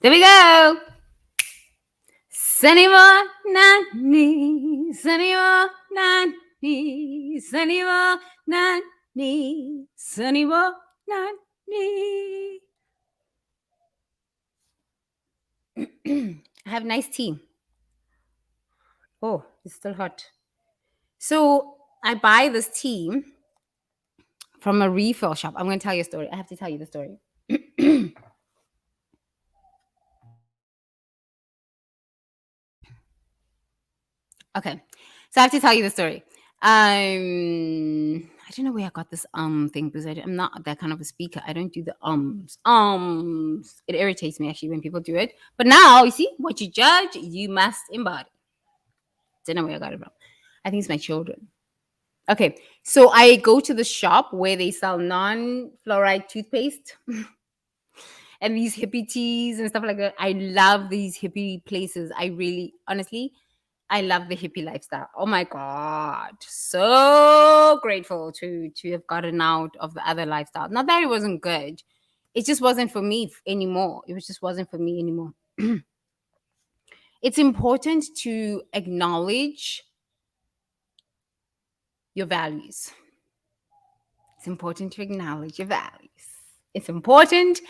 There we go. Sanimo nani, sanimo nani, sanimo nani, sanimo nani. I have nice tea. Oh, it's still hot. So I buy this tea from a refill shop. I'm going to tell you a story. I have to tell you the story. Okay. So I have to tell you the story. I don't know where I got this thing because I'm not that kind of a speaker. I don't do the ums. Ums. It irritates me actually when people do it. But now you see what you judge, you must embody. Don't know where I got it from. I think it's my children. Okay. So I go to the shop where they sell non-fluoride toothpaste and these hippie teas and stuff like that. I love these hippie places. I really, honestly, I love the hippie lifestyle. Oh my god, so grateful to have gotten out of the other lifestyle. Not that it wasn't good, it just wasn't for me anymore. It was just wasn't for me anymore. It's important to acknowledge your values. It's important to acknowledge your values. It's important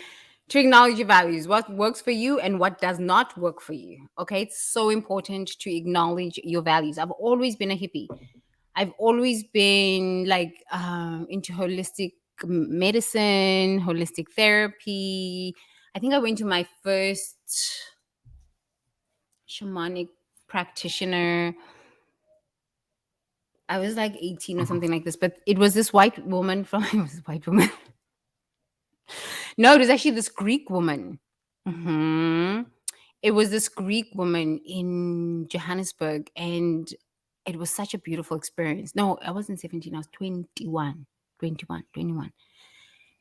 to acknowledge your values, what works for you and what does not work for you. Okay, it's so important to acknowledge your values. I've always been a hippie. I've always been like into holistic medicine, holistic therapy. I think I went to my first shamanic practitioner. I was like 18 or something like this, but it was this white woman from it was a white woman. No, it was actually this Greek woman. Hmm. It was this Greek woman in Johannesburg, and it was such a beautiful experience. No, I wasn't 17, I was 21, 21, 21.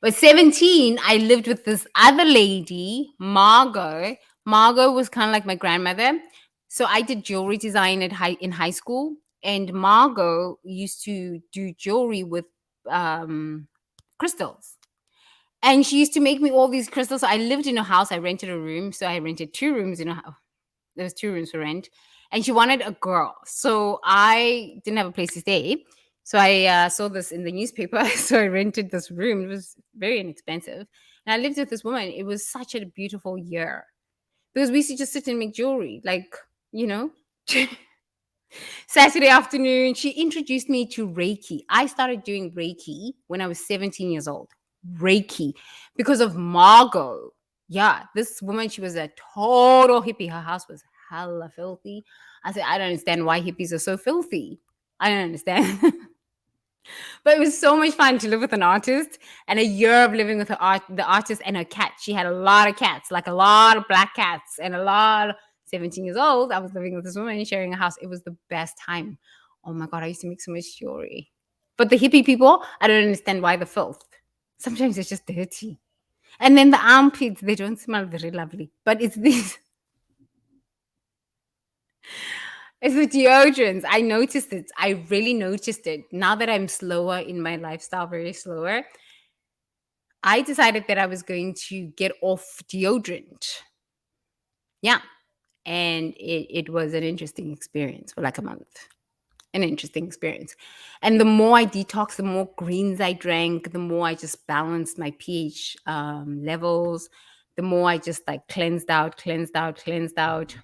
But 17, I lived with this other lady, Margot. Margot was kind of like my grandmother. So I did jewelry design in high school, and Margot used to do jewelry with crystals. And she used to make me all these crystals. So I lived in a house. I rented a room. So I rented two rooms in a house. There was two rooms for rent. And she wanted a girl. So I didn't have a place to stay. So I saw this in the newspaper. So I rented this room. It was very inexpensive. And I lived with this woman. It was such a beautiful year. Because we used to just sit and make jewelry. Like, you know, Saturday afternoon, she introduced me to Reiki. I started doing Reiki when I was 17 years old. Reiki because of Margot. Yeah, this woman, she was a total hippie. Her house was hella filthy. I said, I don't understand why hippies are so filthy. I don't understand. But it was so much fun to live with an artist and a year of living with the artist and her cat. She had a lot of cats, like a lot of black cats and a lot. 17 years old, I was living with this woman sharing a house. It was the best time. Oh my god, I used to make so much jewelry. But the hippie people, I don't understand why the filth. Sometimes it's just dirty. And then the armpits, they don't smell very lovely. But it's these it's the deodorants. I noticed it. I really noticed it. Now that I'm slower in my lifestyle, very slower, I decided that I was going to get off deodorant. Yeah. And it was an interesting experience for like a month. An interesting experience. And the more I detoxed, the more greens I drank, the more I just balanced my pH levels, the more I just like cleansed out, cleansed out, cleansed out.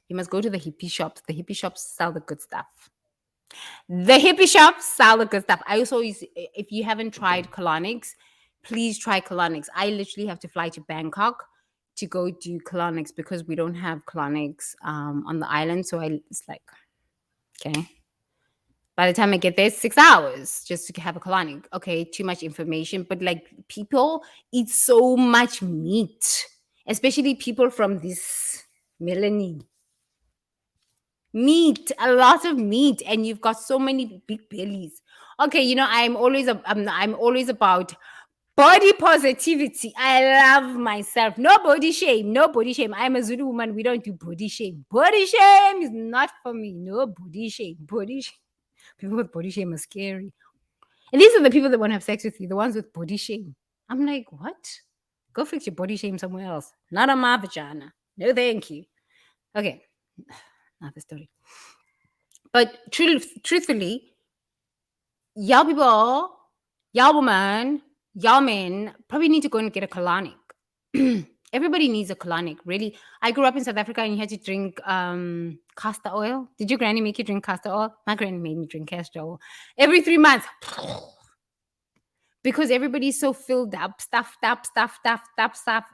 You must go to the hippie shops. The hippie shops sell the good stuff. The hippie shops sell the good stuff. I also use, if you haven't tried colonics, please try colonics. I literally have to fly to Bangkok to go do colonics because we don't have colonics on the island. So it's like, okay. By the time I get there, 6 hours just to have a colonic. Okay, too much information. But like people eat so much meat, especially people from this melanin meat, a lot of meat, and you've got so many big bellies. Okay, I'm always about body positivity. I love myself. No body shame. No body shame. I'm a Zulu woman. We don't do body shame. Body shame is not for me. No body shame. Body shame. People with body shame are scary. And these are the people that want to have sex with you, the ones with body shame. I'm like, what? Go fix your body shame somewhere else. Not on my vagina. No, thank you. Okay, another story. But truthfully, y'all people, y'all woman, y'all men probably need to go and get a colonic. Everybody needs a colonic, really. I grew up in South Africa and you had to drink castor oil. Did your granny make you drink castor oil? My granny made me drink castor oil every 3 months. Because everybody's so filled up, stuff,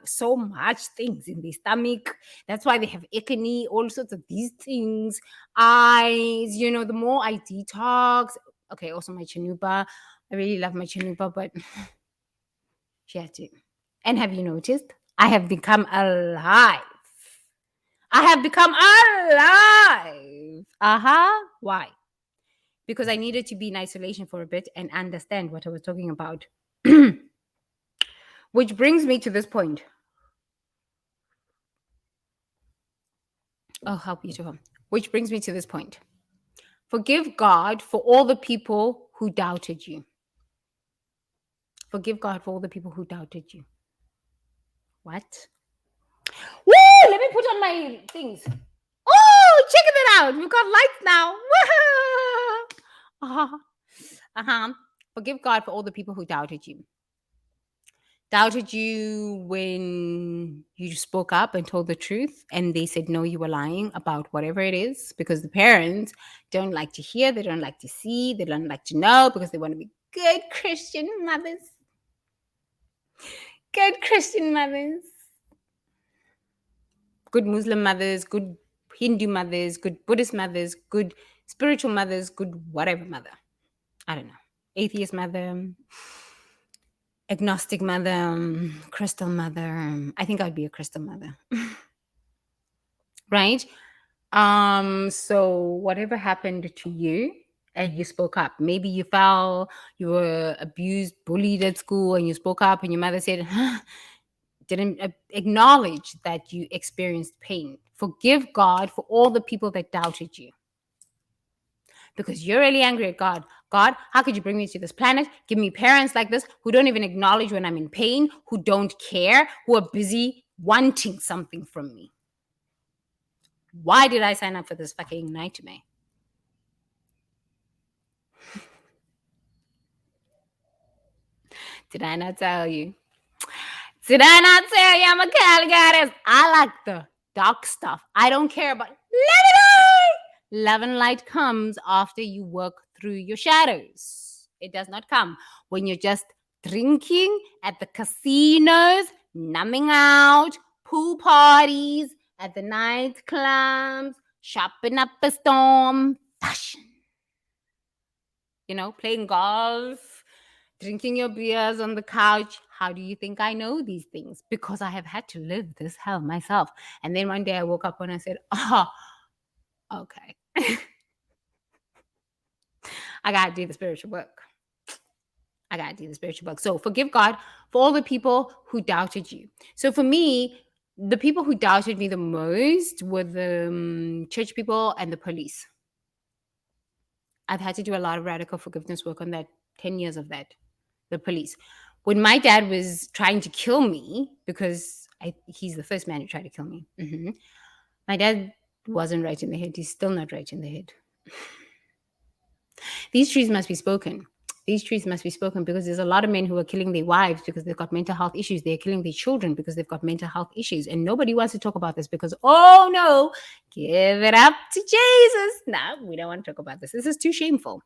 so much things in their stomach. That's why they have acne, all sorts of these things. Eyes, the more I detox. Okay, also my chanupa. I really love my chanupa, but she had to. And have you noticed? I have become alive. I have become alive. Why? Because I needed to be in isolation for a bit and understand what I was talking about. Which brings me to this point. Oh, how beautiful. Which brings me to this point. Forgive God for all the people who doubted you. Forgive God for all the people who doubted you. What? Woo! Let me put on my things. Oh, check it out. We've got lights now. Forgive God for all the people who doubted you. Doubted you when you spoke up and told the truth and they said no, you were lying about whatever it is, because the parents don't like to hear, they don't like to see, they don't like to know, because they want to be good Christian mothers. Good Christian mothers. Good Muslim mothers, good Hindu mothers, good Buddhist mothers, good spiritual mothers, good whatever mother. I don't know. Atheist mother, agnostic mother, crystal mother. I think I'd be a crystal mother. Right? So whatever happened to you and you spoke up, maybe you fell, you were abused, bullied at school, and you spoke up and your mother said, didn't acknowledge that you experienced pain. Forgive God for all the people that doubted you. Because you're really angry at God. God, how could you bring me to this planet? Give me parents like this who don't even acknowledge when I'm in pain, who don't care, who are busy wanting something from me. Why did I sign up for this fucking nightmare? Did I not tell you? Did I not tell you I'm a Cali goddess? I like the dark stuff. I don't care about love and light comes after you work through your shadows. It does not come when you're just drinking at the casinos, numbing out, pool parties, at the nightclubs, shopping up a storm, fashion. Playing golf, drinking your beers on the couch. How do you think I know these things? Because I have had to live this hell myself. And then one day I woke up and I said, okay. I got to do the spiritual work. So forgive God for all the people who doubted you. So for me, the people who doubted me the most were the church people and the police. I've had to do a lot of radical forgiveness work on that, 10 years of that. The police. When my dad was trying to kill me, because he's the first man who tried to kill me. My dad wasn't right in the head. He's still not right in the head. These truths must be spoken. These truths must be spoken, because there's a lot of men who are killing their wives because they've got mental health issues. They're killing their children because they've got mental health issues. And nobody wants to talk about this because, oh no, give it up to Jesus. No, we don't want to talk about this. This is too shameful.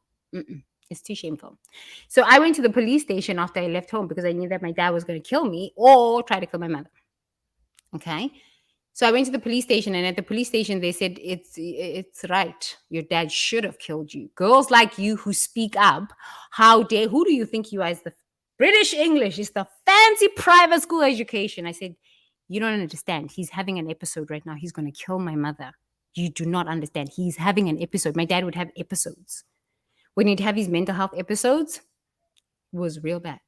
It's too shameful. So I went to the police station after I left home because I knew that my dad was going to kill me or try to kill my mother. Okay. So I went to the police station, and at the police station, they said, it's right. Your dad should have killed you. Girls like you who speak up, who do you think you are? Is the British English, is the fancy private school education. I said, you don't understand. He's having an episode right now. He's going to kill my mother. You do not understand. He's having an episode. My dad would have episodes. When he'd have his mental health episodes, it was real bad.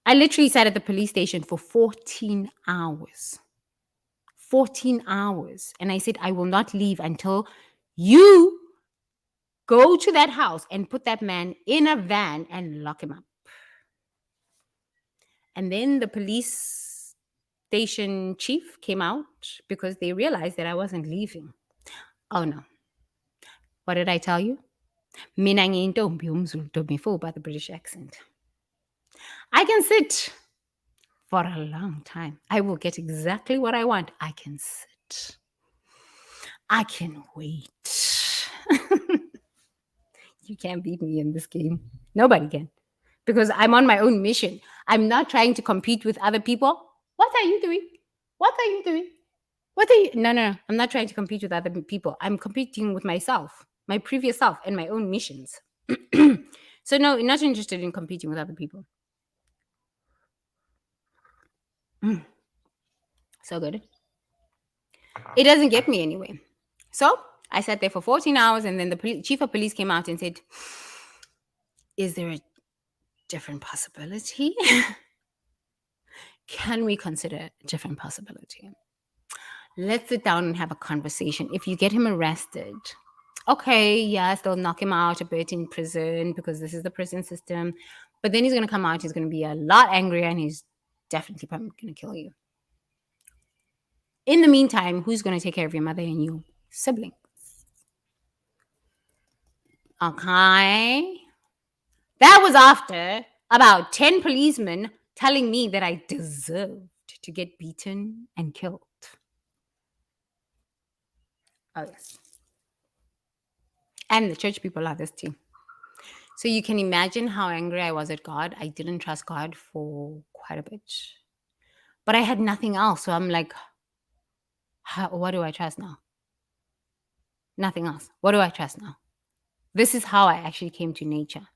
I literally sat at the police station for 14 hours. 14 hours. And I said, I will not leave until you go to that house and put that man in a van and lock him up. And then the police station chief came out because they realized that I wasn't leaving. Oh no. What did I tell you? Mina ngiyintombi yomZulu, told me full by the British accent. I can sit for a long time. I will get exactly what I want. I can sit. I can wait. You can't beat me in this game. Nobody can. Because I'm on my own mission. I'm not trying to compete with other people. What are you doing? What are you doing? What are you? No, no, no. I'm not trying to compete with other people. I'm competing with myself, my previous self, and my own missions. So, no, not interested in competing with other people. So good. It doesn't get me anywhere. So I sat there for 14 hours, and then the chief of police came out and said, "Is there a different possibility? Can we consider a different possibility? Let's sit down and have a conversation. If you get him arrested, okay, yes, they'll knock him out a bit in prison because this is the prison system. But then he's going to come out, he's going to be a lot angrier, and he's definitely probably going to kill you. In the meantime, who's going to take care of your mother and your sibling? Okay. That was after about 10 policemen telling me that I deserved to get beaten and killed. Oh, yes. And the church people are this too. So you can imagine how angry I was at God. I didn't trust God for quite a bit. But I had nothing else. So I'm like, what do I trust now? Nothing else. What do I trust now? This is how I actually came to nature.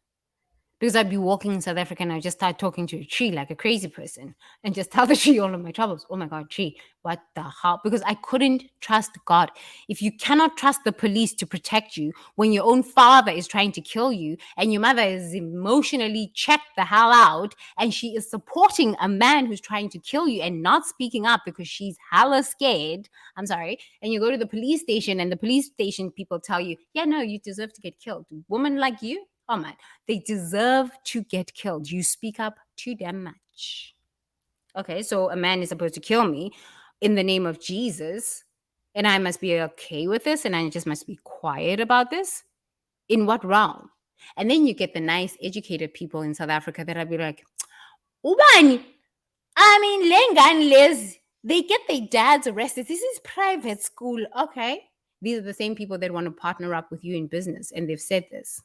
Because I'd be walking in South Africa and I'd just start talking to a tree like a crazy person and just tell the tree all of my troubles. Oh my God, tree, what the hell? Because I couldn't trust God. If you cannot trust the police to protect you when your own father is trying to kill you and your mother is emotionally checked the hell out and she is supporting a man who's trying to kill you and not speaking up because she's hella scared, I'm sorry, and you go to the police station and the police station people tell you, yeah, no, you deserve to get killed. Woman like you? Oh man, they deserve to get killed. You speak up too damn much. Okay, so a man is supposed to kill me in the name of Jesus, and I must be okay with this, and I just must be quiet about this. In what realm? And then you get the nice, educated people in South Africa that I'd be like, Ubani, I mean, Lengan Les, they get their dads arrested. This is private school. Okay. These are the same people that want to partner up with you in business, and they've said this.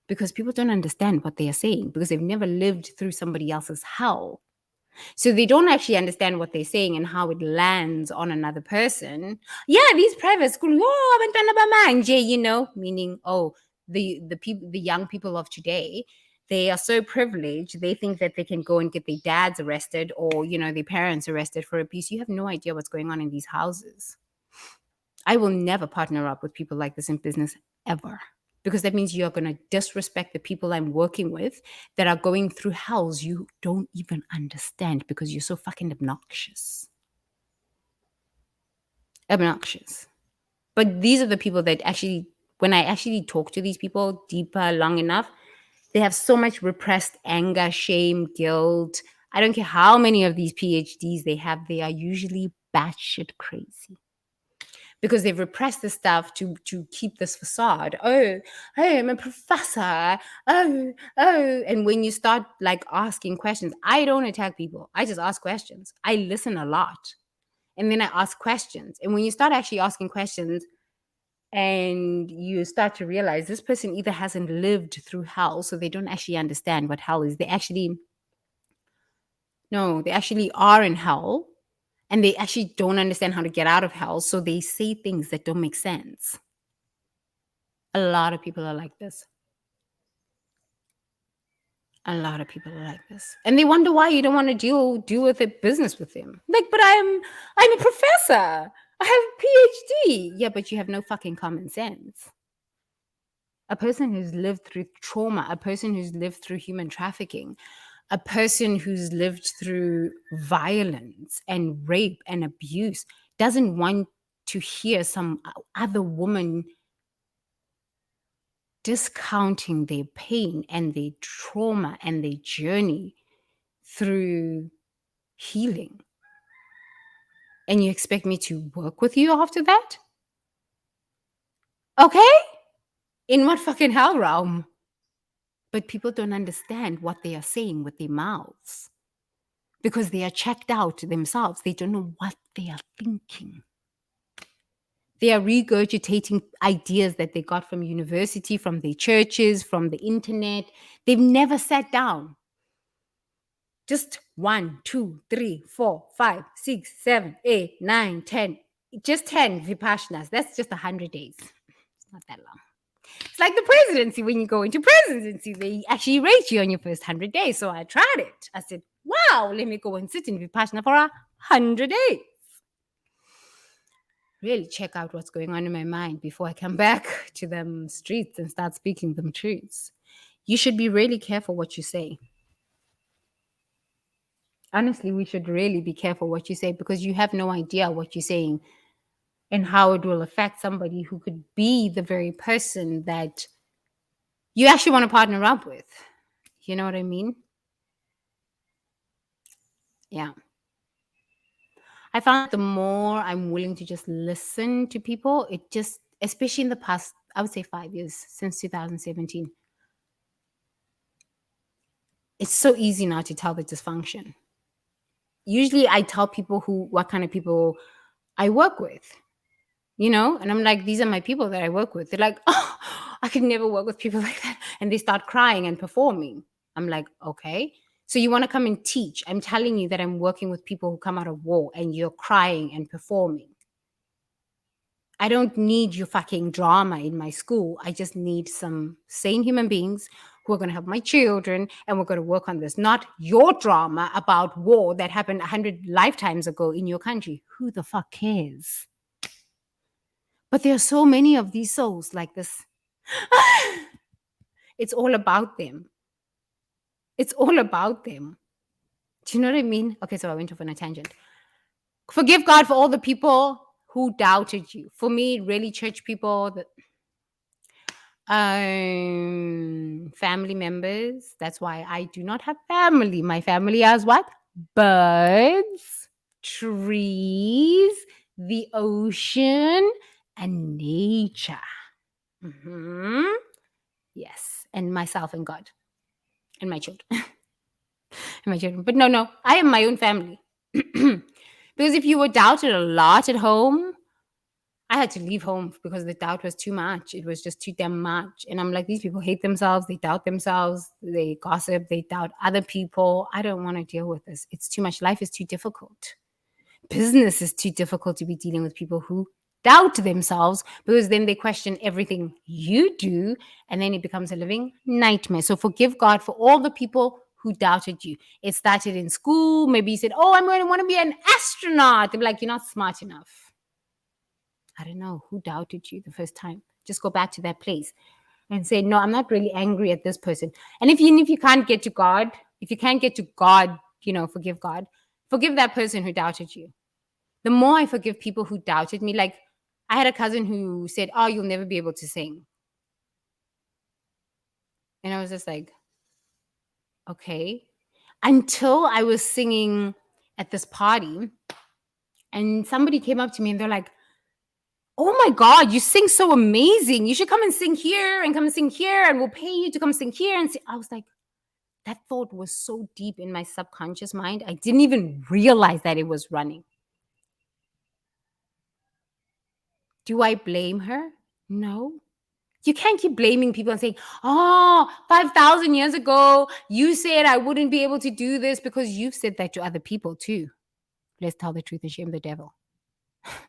Because people don't understand what they are saying because they've never lived through somebody else's hell. So they don't actually understand what they're saying and how it lands on another person. Yeah, these private schools, meaning, the people, the young people of today, they are so privileged. They think that they can go and get their dads arrested or, their parents arrested for a piece. You have no idea what's going on in these houses. I will never partner up with people like this in business ever. Because that means you're going to disrespect the people I'm working with that are going through hells you don't even understand because you're so fucking obnoxious. Obnoxious. But these are the people that actually, when I actually talk to these people deeper, long enough, they have so much repressed anger, shame, guilt. I don't care how many of these PhDs they have, they are usually batshit crazy. Because they've repressed this stuff to keep this facade. Oh, hey, I'm a professor. Oh. And when you start like asking questions, I don't attack people. I just ask questions. I listen a lot. And then I ask questions. And when you start actually asking questions and you start to realize this person either hasn't lived through hell, so they don't actually understand what hell is. They actually are in hell. And they actually don't understand how to get out of hell. So they say things that don't make sense. A lot of people are like this. A lot of people are like this. And they wonder why you don't want to deal with a business with them. Like, but I'm a professor. I have a PhD. Yeah, but you have no fucking common sense. A person who's lived through trauma, a person who's lived through human trafficking, a person who's lived through violence and rape and abuse doesn't want to hear some other woman discounting their pain and their trauma and their journey through healing. And you expect me to work with you after that? Okay? In what fucking hell realm? But people don't understand what they are saying with their mouths because they are checked out themselves. They don't know what they are thinking. They are regurgitating ideas that they got from university, from their churches, from the internet. They've never sat down. Just 1, 2, 3, 4, 5, 6, 7, 8, 9, 10. Just 10 Vipassanas. That's just 100 days. It's not that long. It's like the presidency. When you go into presidency, they actually rate you on your first 100 days. So I tried it. I said, wow, let me go and sit in Vipassana for 100 days. Really check out what's going on in my mind before I come back to them streets and start speaking them truths. You should be really careful what you say. Honestly, we should really be careful what you say because you have no idea what you're saying and how it will affect somebody who could be the very person that you actually want to partner up with. You know what I mean? Yeah. I found the more I'm willing to just listen to people, it just, especially in the past, I would say 5 years, since 2017, it's so easy now to tell the dysfunction. Usually I tell people what kind of people I work with, and I'm like, these are my people that I work with. They're like, oh, I could never work with people like that. And they start crying and performing. I'm like, okay. So you want to come and teach? I'm telling you that I'm working with people who come out of war and you're crying and performing. I don't need your fucking drama in my school. I just need some sane human beings who are going to help my children and we're going to work on this. Not your drama about war that happened 100 lifetimes ago in your country. Who the fuck cares? But there are so many of these souls like this. It's all about them. It's all about them. Do you know what I mean? Okay, so I went off on a tangent. Forgive God for all the people who doubted you. For me, really church people, family members. That's why I do not have family. My family has what? Birds, trees, the ocean, and nature. Hmm. Yes, and myself and God and my children. And my children. But no, I am my own family. Because if you were doubted a lot at home, I had to leave home because the doubt was too much. It was just too damn much. And I'm like, these people hate themselves. They doubt themselves. They gossip. They doubt other people. I don't want to deal with this. It's too much. Life is too difficult. Business is too difficult to be dealing with people who doubt themselves because then they question everything you do. And then it becomes a living nightmare. So forgive God for all the people who doubted you. It started in school. Maybe you said, oh, I'm going to want to be an astronaut. They're like, you're not smart enough. I don't know who doubted you the first time. Just go back to that place and say, no, I'm not really angry at this person. And if you can't get to God, if you can't get to God, forgive God, forgive that person who doubted you. The more I forgive people who doubted me, like I had a cousin who said, oh, you'll never be able to sing. And I was just like, okay. Until I was singing at this party and somebody came up to me and they're like, oh my God, you sing so amazing. You should come and sing here and come and sing here and we'll pay you to come sing here. And I was like, that thought was so deep in my subconscious mind. I didn't even realize that it was running. Do I blame her? No. You can't keep blaming people and saying, oh, 5,000 years ago, you said I wouldn't be able to do this because you've said that to other people too. Let's tell the truth and shame the devil.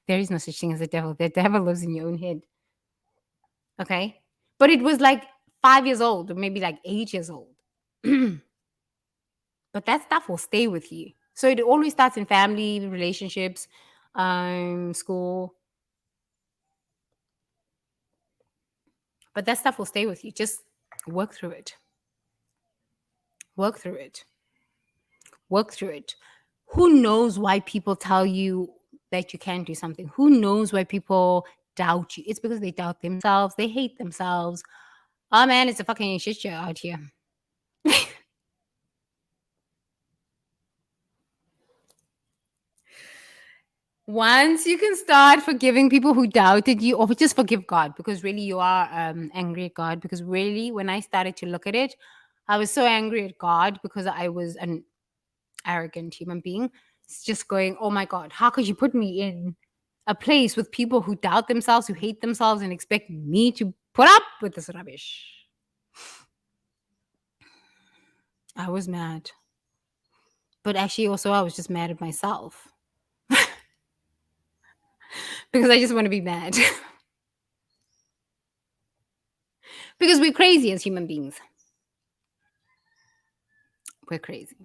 There is no such thing as a devil. The devil lives in your own head. Okay? But it was like 5 years old or maybe like 8 years old. But that stuff will stay with you. So it always starts in family, relationships, school. But that stuff will stay with you. Just work through it. Work through it. Work through it. Who knows why people tell you that you can't do something? Who knows why people doubt you? It's because they doubt themselves. They hate themselves. Oh man, it's a fucking shit show out here. Once you can start forgiving people who doubted you, or just forgive God, because really you are angry at God. Because really, when I started to look at it, I was so angry at God because I was an arrogant human being. It's just going, oh my God, how could you put me in a place with people who doubt themselves, who hate themselves, and expect me to put up with this rubbish? I was mad. But actually, also, I was just mad at myself because I just want to be mad. Because we're crazy as human beings. We're crazy.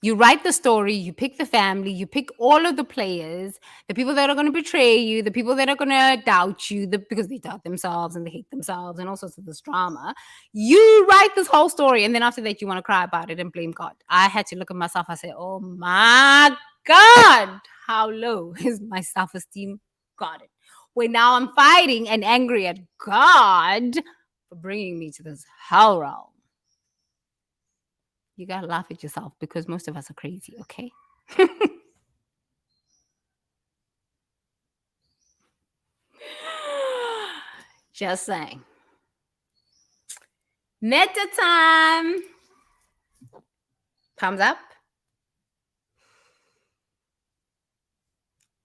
You write the story, you pick the family, you pick all of the players, the people that are going to betray you, the people that are going to doubt you because they doubt themselves and they hate themselves and all sorts of this drama. You write this whole story, and then after that, you want to cry about it and blame God. I had to look at myself. I said, oh my God, how low is my self esteem gotten? Where now I'm fighting and angry at God for bringing me to this hell realm. You gotta laugh at yourself because most of us are crazy, okay? Just saying. Meta time. Thumbs up.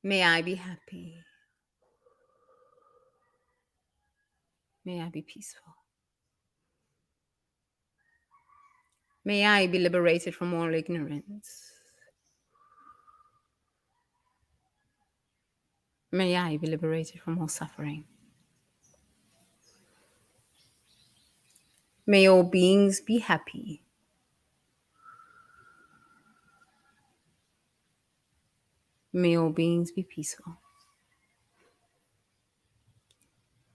May I be happy. May I be peaceful. May I be liberated from all ignorance. May I be liberated from all suffering. May all beings be happy. May all beings be peaceful.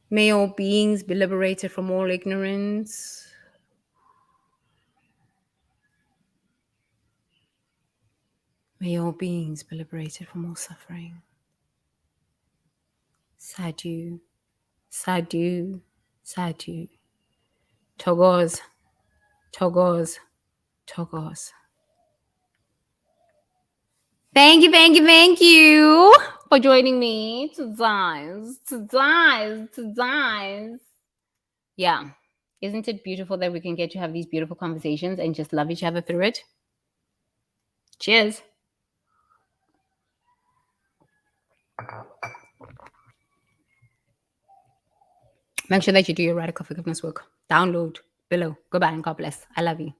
May all beings be liberated from all ignorance. May all beings be liberated from all suffering. Sadhu, sadhu, sadhu. Togos, togos, togos. Thank you for joining me to dive. Yeah. Isn't it beautiful that we can get to have these beautiful conversations and just love each other through it? Cheers. Make sure that you do your radical forgiveness work. Download below. Goodbye and God bless. I love you.